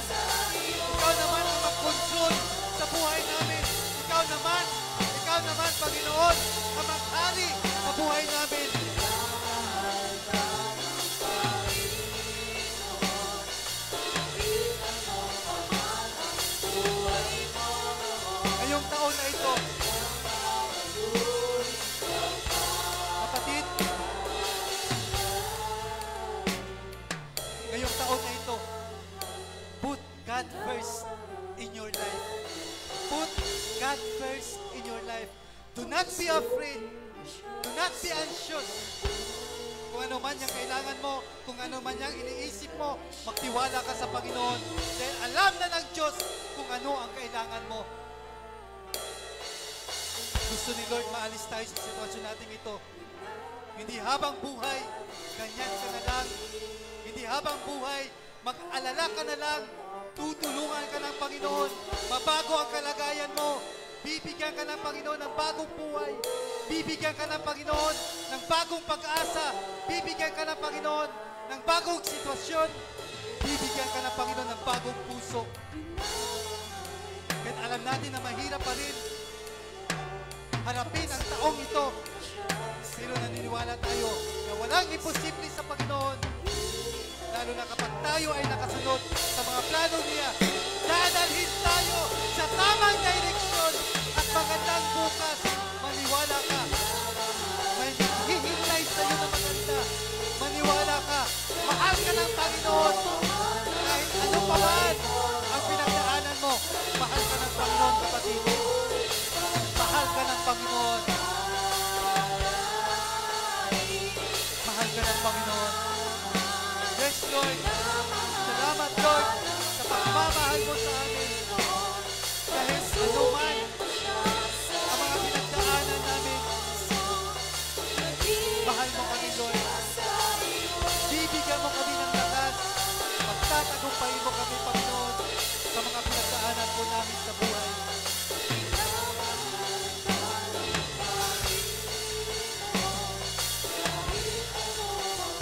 ang mag-control sa buhay namin. Ikaw naman, Panginoon, ang maghari sa buhay namin. Ngayong taon na ito, kapatid, ngayong taon na ito, put God first in your life. Put God first in your life. Do not be afraid. Do not be anxious. Kung ano man yung kailangan mo, kung ano man yung iniisip mo, magtiwala ka sa Panginoon. Dahil alam na ng Diyos kung ano ang kailangan mo. Gusto ni Lord maalis tayo sa sitwasyon natin ito. Hindi habang buhay, ganyan ka na lang. Hindi habang buhay, mag-alala ka na lang. Tutulungan ka ng Panginoon. Mabago ang kalagayan mo. Bibigyan ka ng Panginoon ng bagong buhay. Bibigyan ka ng Panginoon ng bagong pag-asa. Bibigyan ka ng Panginoon ng bagong sitwasyon. Bibigyan ka ng Panginoon ng bagong puso. Kahit alam natin na mahirap pa rin harapin ang taong ito. Pero naniniwala tayo na walang imposible sa Panginoon. Lalo na kapag tayo ay nakasunod sa mga plano niya, dadalhin tayo sa tamang direksyon at magandang bukas. Maniwala ka. May hihintay sa iyo na maganda. Maniwala ka. Mahal ka ng Panginoon. Kahit ano pa man ang pinagdaanan mo, mahal ka ng Panginoon, kapatid. Mahal ka ng Panginoon. Mahal ka ng Panginoon. Yes, Lord. Salamat, Lord, sa pagmamahal mo sa amin. Kahit ano man ang mga pinagdaanan namin, mahal mo kami, Lord. Bibigyan mo kami ng lakas. Magtatagumpayin mo kami, Panginoon, sa mga pinagdaanan po namin sa buhay.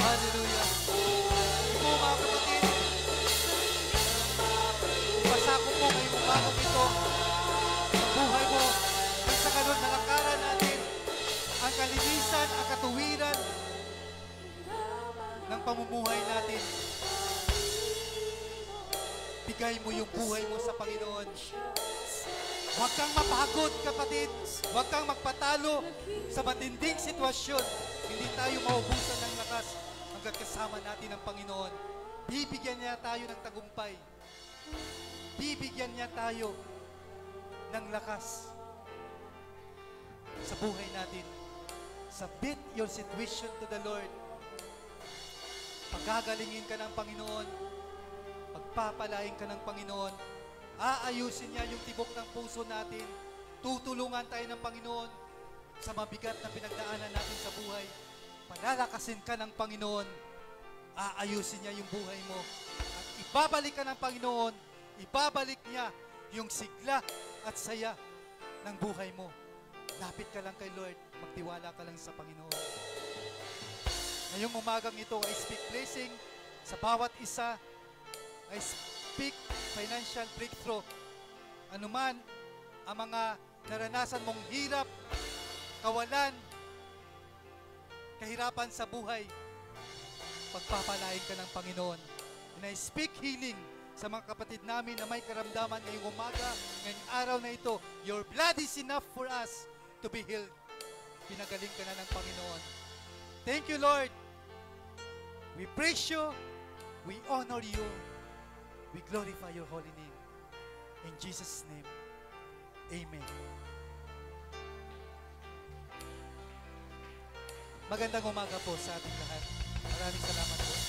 Hallelujah. Ito, mga kapatid, ipasako mo ngayong umagong ito sa buhay mo. At sa ganun, nalakaran natin ang kalinisan, ang katuwiran ng pamumuhay natin. Bigay mo yung buhay mo sa Panginoon. Huwag kang mapagod, kapatid. Huwag kang magpatalo sa matinding sitwasyon. Hindi tayo maubusan ng lakas hanggang kasama natin ang Panginoon. Bibigyan niya tayo ng tagumpay. Bibigyan niya tayo ng lakas sa buhay natin. Submit your situation to the Lord. Pagagalingin ka ng Panginoon. Pagpapalain ka ng Panginoon. Aayusin niya yung tibok ng puso natin. Tutulungan tayo ng Panginoon sa mabigat na pinagdaanan natin sa buhay. Palalakasin ka ng Panginoon. Aayusin niya yung buhay mo. At ibabalik ka ng Panginoon. Ibabalik niya yung sigla at saya ng buhay mo. Lapit ka lang kay Lord. Magtiwala ka lang sa Panginoon. Ngayong umagang ito, I speak blessing sa bawat isa. I speak financial breakthrough. Anuman ang mga naranasan mong hirap, kawalan, kahirapan sa buhay, pagpapalain ka ng Panginoon. And I speak healing sa mga kapatid namin na may karamdaman ngayong umaga, ngayong araw na ito. Your blood is enough for us to be healed. Pinagaling ka na ng Panginoon. Thank you, Lord. We praise you. We honor you. We glorify your holy name. In Jesus' name, amen. Magandang umaga po sa ating lahat. Maraming salamat po.